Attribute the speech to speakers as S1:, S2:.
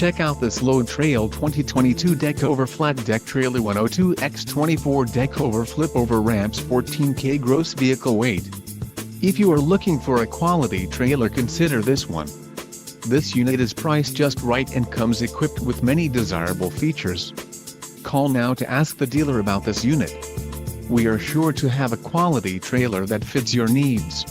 S1: Check out this load trail 2022 Deckover flat deck trailer 102x24 Deckover flip over ramps 14K gross vehicle weight. If you are looking for a quality trailer, consider this one. This unit is priced just right and comes equipped with many desirable features. Call now to ask the dealer about this unit. We are sure to have a quality trailer that fits your needs.